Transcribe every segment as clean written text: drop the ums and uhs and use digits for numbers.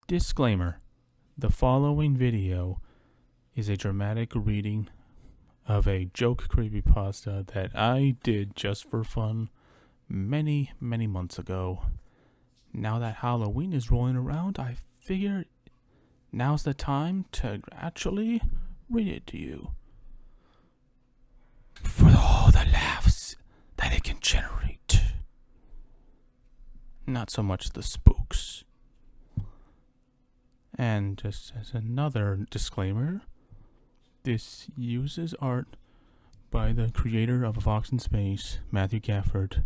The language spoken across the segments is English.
Disclaimer: the following video is a dramatic reading of a joke creepypasta that I did just for fun many months ago. Now that Halloween is rolling around, I figured now's the time to actually read it to you. For all the laughs that it can generate. Not so much the spooks. And just as another disclaimer, this uses art by the creator of A Fox in Space, Matthew Gafford.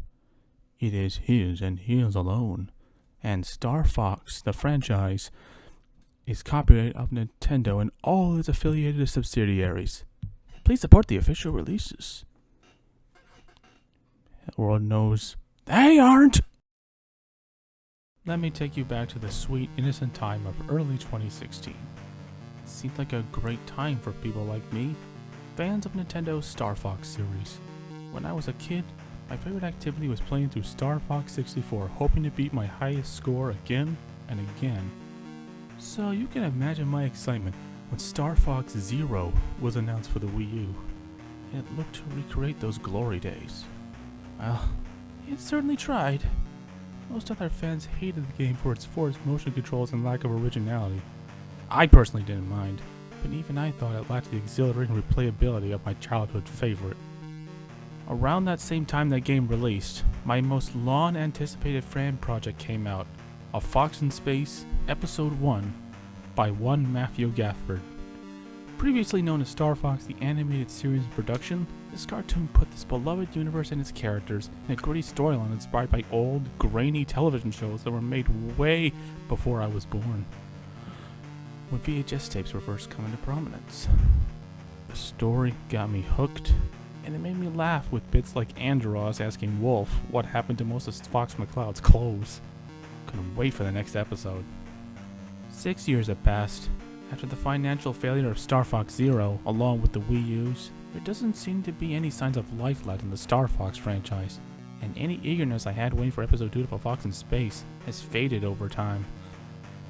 It is his and his alone. And Star Fox, the franchise, is copyright of Nintendo and all its affiliated subsidiaries. Please support the official releases. The world knows they aren't. Let me take you back to the sweet, innocent time of early 2016. It seemed like a great time for people like me, fans of Nintendo's Star Fox series. When I was a kid, my favorite activity was playing through Star Fox 64, hoping to beat my highest score again and again. So you can imagine my excitement when Star Fox Zero was announced for the Wii U, and it looked to recreate those glory days. Well, it certainly tried. Most other fans hated the game for its forced motion controls and lack of originality. I personally didn't mind, but even I thought it lacked the exhilarating replayability of my childhood favorite. Around that same time that game released, my most long-anticipated fan project came out, A Fox in Space, Episode 1, by one Matthew Gafford. Previously known as Star Fox, the animated series in production, this cartoon put this beloved universe and its characters in a gritty storyline inspired by old, grainy television shows that were made way before I was born, when VHS tapes were first coming to prominence. The story got me hooked, and it made me laugh with bits like Andros asking Wolf what happened to most of Fox McCloud's clothes. Couldn't wait for the next episode. 6 years have passed. After the financial failure of Star Fox Zero, along with the Wii U's, there doesn't seem to be any signs of life left in the Star Fox franchise, and any eagerness I had waiting for Episode 2 of A Fox in Space has faded over time.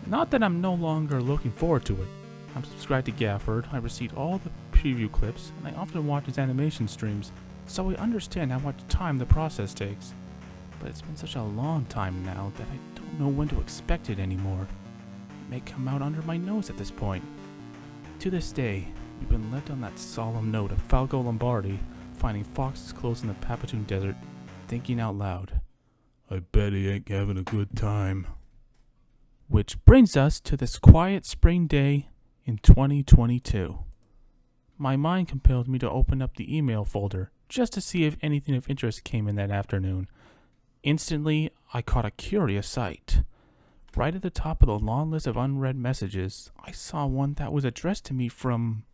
Not that I'm no longer looking forward to it. I'm subscribed to Gafford, I received all the preview clips, and I often watch his animation streams, so I understand how much time the process takes. But it's been such a long time now that I don't know when to expect it anymore. May come out under my nose at this point. To this day, we've been left on that solemn note of Falco Lombardi finding foxes close in the Papatoon Desert, thinking out loud, I bet he ain't having a good time. Which brings us to this quiet spring day in 2022. My mind compelled me to open up the email folder just to see if anything of interest came in that afternoon. Instantly, I caught a curious sight. Right at the top of the long list of unread messages, I saw one that was addressed to me from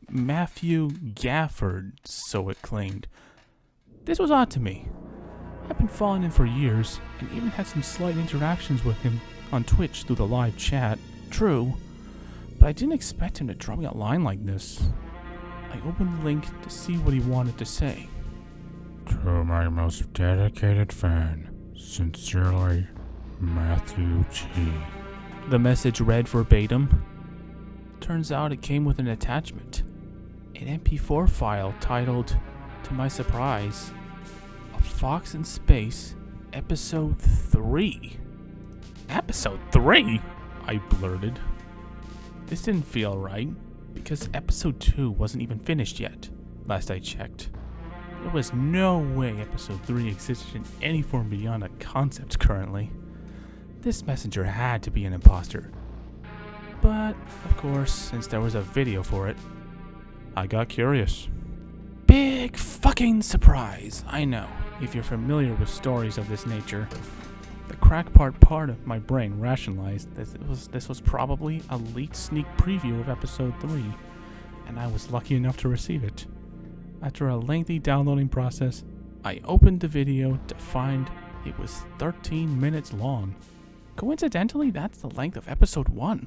Matthew Gafford, so it claimed. This was odd to me. I've been following him for years, and even had some slight interactions with him on Twitch through the live chat. True, but I didn't expect him to drop me a line like this. I opened the link to see what he wanted to say. To my most dedicated fan, sincerely, Matthew G. The message read verbatim. Turns out it came with an attachment. An MP4 file titled, to my surprise, A Fox in Space, Episode 3. Episode 3? I blurted. This didn't feel right, because Episode 2 wasn't even finished yet, last I checked. There was no way Episode 3 existed in any form beyond a concept currently. This messenger had to be an imposter. But, of course, since there was a video for it, I got curious. Big fucking surprise, I know, if you're familiar with stories of this nature. The crackpot part of my brain rationalized that this was probably a leaked sneak preview of Episode 3, and I was lucky enough to receive it. After a lengthy downloading process, I opened the video to find it was 13 minutes long. Coincidentally, that's the length of Episode 1.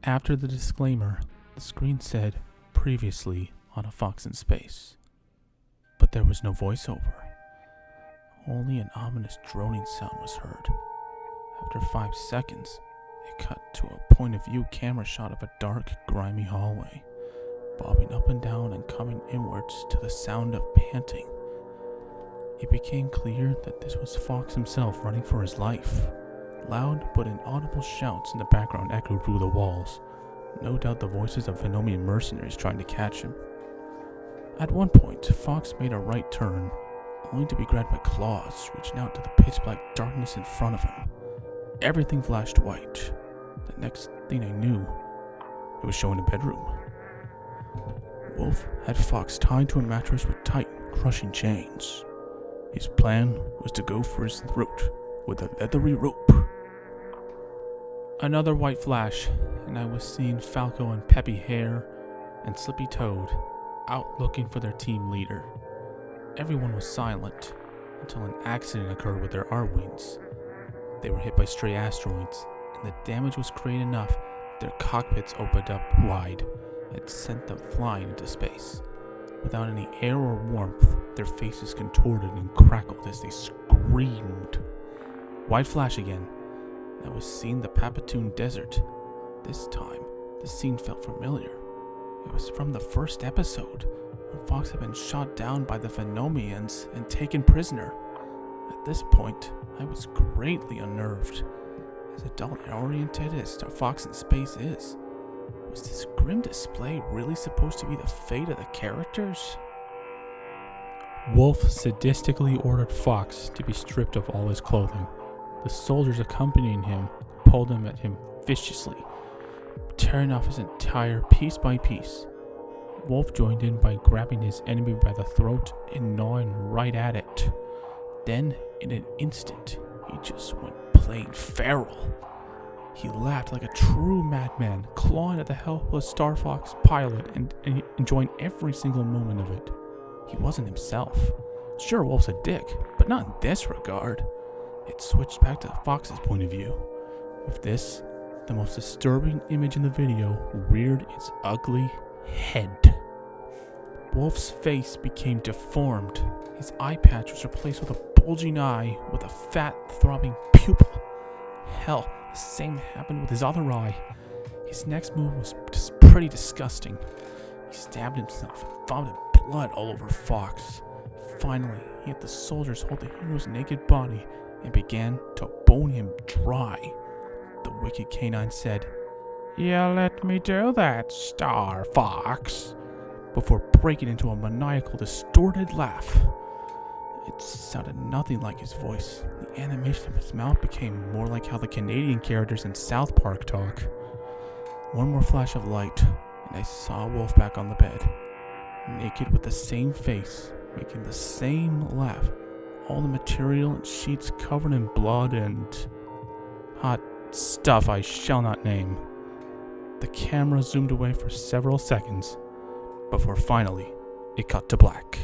After the disclaimer, the screen said, previously on A Fox in Space. But there was no voiceover. Only an ominous droning sound was heard. After 5 seconds, It cut to a point-of-view camera shot of a dark, grimy hallway, bobbing up and down and coming inwards to the sound of panting. It became clear that this was Fox himself running for his life. Loud but inaudible shouts in the background echoed through the walls. No doubt the voices of Venomian mercenaries trying to catch him. At one point, Fox made a right turn, only to be grabbed by claws reaching out to the pitch-black darkness in front of him. Everything flashed white. The next thing I knew, it was showing a bedroom. Wolf had Fox tied to a mattress with tight, crushing chains. His plan was to go for his throat with a leathery rope. Another white flash, and I was seeing Falco and Peppy Hare and Slippy Toad out looking for their team leader. Everyone was silent until an accident occurred with their Arwings. They were hit by stray asteroids, and the damage was great enough their cockpits opened up wide and sent them flying into space. Without any air or warmth, their faces contorted and crackled as they screamed. White flash again. I was seeing the Papatoon Desert. This time, the scene felt familiar. It was from the first episode, when Fox had been shot down by the Venomians and taken prisoner. At this point, I was greatly unnerved. As adult-oriented as Fox in space is, was this grim display really supposed to be the fate of the characters? Wolf sadistically ordered Fox to be stripped of all his clothing. The soldiers accompanying him pulled him at him viciously, tearing off his entire piece by piece. Wolf joined in by grabbing his enemy by the throat and gnawing right at it. Then, in an instant, he just went plain feral. He laughed like a true madman, clawing at the helpless Star Fox pilot and enjoying every single moment of it. He wasn't himself. Sure, Wolf's a dick, but not in this regard. It switched back to Fox's point of view. With this, the most disturbing image in the video reared its ugly head. Wolf's face became deformed. His eye patch was replaced with a bulging eye with a fat, throbbing pupil. Hell, the same happened with his other eye. His next move was just pretty disgusting. He stabbed himself and vomited blood all over Fox. Finally, he had the soldiers hold the hero's naked body and began to bone him dry. The wicked canine said, "You let me do that, Star Fox," before breaking into a maniacal, distorted laugh. It sounded nothing like his voice. The animation of his mouth became more like how the Canadian characters in South Park talk. One more flash of light, and I saw Wolf back on the bed, naked with the same face, making the same laugh, all the material and sheets covered in blood and hot stuff I shall not name. The camera zoomed away for several seconds, before finally it cut to black.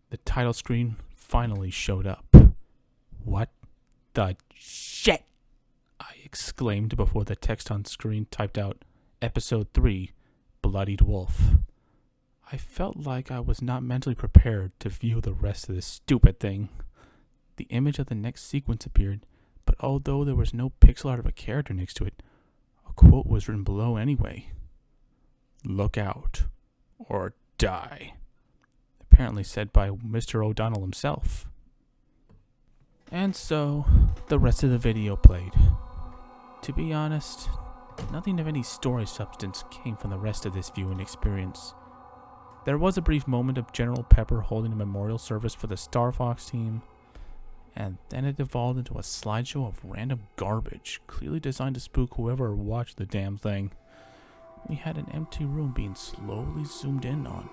The title screen finally showed up. "What the shit?" I exclaimed before the text on screen typed out Episode 3, Bloodied Wolf. I felt like I was not mentally prepared to view the rest of this stupid thing. The image of the next sequence appeared, but although there was no pixel art of a character next to it, a quote was written below anyway. "Look out, or die." Apparently said by Mr. O'Donnell himself. And so, the rest of the video played. To be honest, nothing of any story substance came from the rest of this viewing experience. There was a brief moment of General Pepper holding a memorial service for the Star Fox team, and then it devolved into a slideshow of random garbage, clearly designed to spook whoever watched the damn thing. We had an empty room being slowly zoomed in on,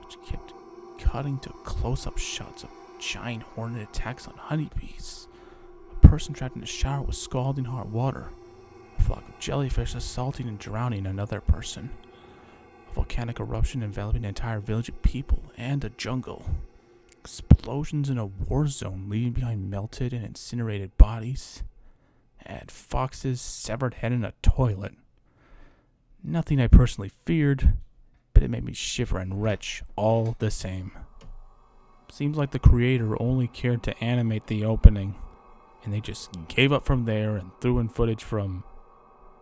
which kept cutting to close-up shots of giant hornet attacks on honeybees. A person trapped in a shower with scalding hot water. A flock of jellyfish assaulting and drowning another person. A volcanic eruption enveloping an entire village of people and a jungle. Explosions in a war zone leaving behind melted and incinerated bodies. And Fox's severed head in a toilet. Nothing I personally feared, but it made me shiver and retch all the same. Seems like the creator only cared to animate the opening, and they just gave up from there and threw in footage from,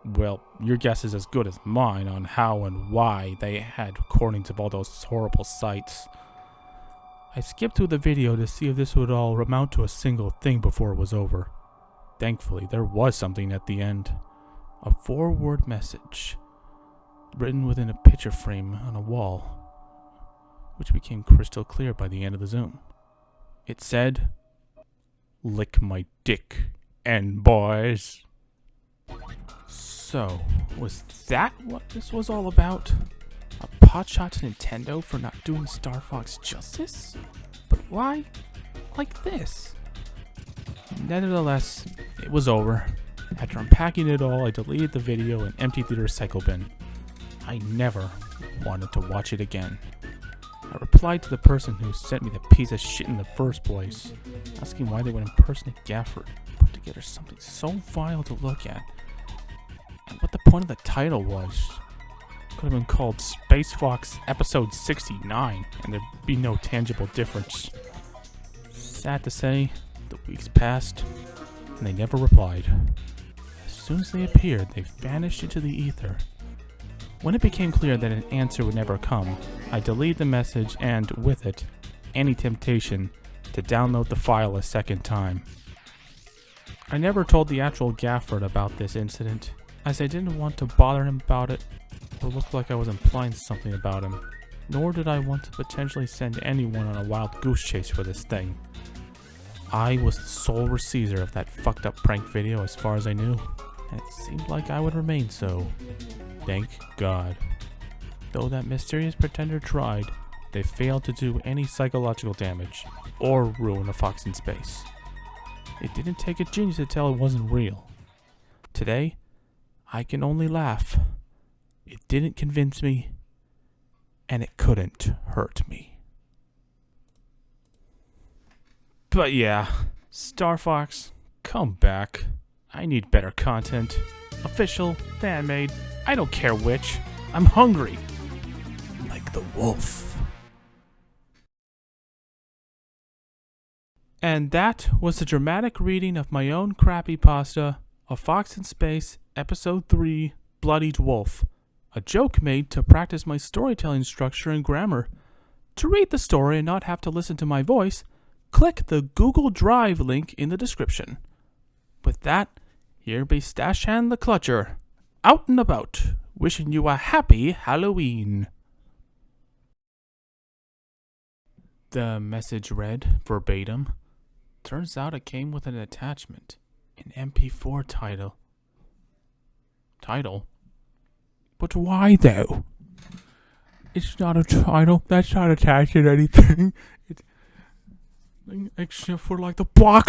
well, your guess is as good as mine on how and why they had recordings of all those horrible sights. I skipped through the video to see if this would all amount to a single thing before it was over. Thankfully, there was something at the end. A 4-word message, written within a picture frame on a wall, which became crystal clear by the end of the zoom. It said, "Lick my dick, and boys." So, was that what this was all about? A potshot to Nintendo for not doing Star Fox justice? But why like this? Nevertheless, it was over. After unpacking it all, I deleted the video and emptied the recycle bin. I never wanted to watch it again. I replied to the person who sent me the piece of shit in the first place, asking why they would impersonate Gafford and put together something so vile to look at, and what the point of the title was. It could have been called Space Fox Episode 69, and there'd be no tangible difference. Sad to say, the weeks passed, and they never replied. As soon as they appeared, they vanished into the ether. When it became clear that an answer would never come, I deleted the message and, with it, any temptation to download the file a second time. I never told the actual Gafford about this incident, as I didn't want to bother him about it or look like I was implying something about him, nor did I want to potentially send anyone on a wild goose chase for this thing. I was the sole receiver of that fucked up prank video as far as I knew, and it seemed like I would remain so. Thank God. Though that mysterious pretender tried, they failed to do any psychological damage or ruin a fox in space. It didn't take a genius to tell it wasn't real. Today, I can only laugh. It didn't convince me, and it couldn't hurt me. But yeah, Star Fox, come back. I need better content. Official, fan-made, I don't care which. I'm hungry. Like the wolf. And that was the dramatic reading of my own Creepypasta, A Fox in Space, Episode 3, Bloodied Wolf. A joke made to practice my storytelling structure and grammar. To read the story and not have to listen to my voice, click the Google Drive link in the description. With that, here be Stache and the Clutcher, out and about, wishing you a happy Halloween. The message read verbatim. Turns out it came with an attachment, an MP4 title. Title? But why though? It's not a title. That's not attached to anything. Except for like the box.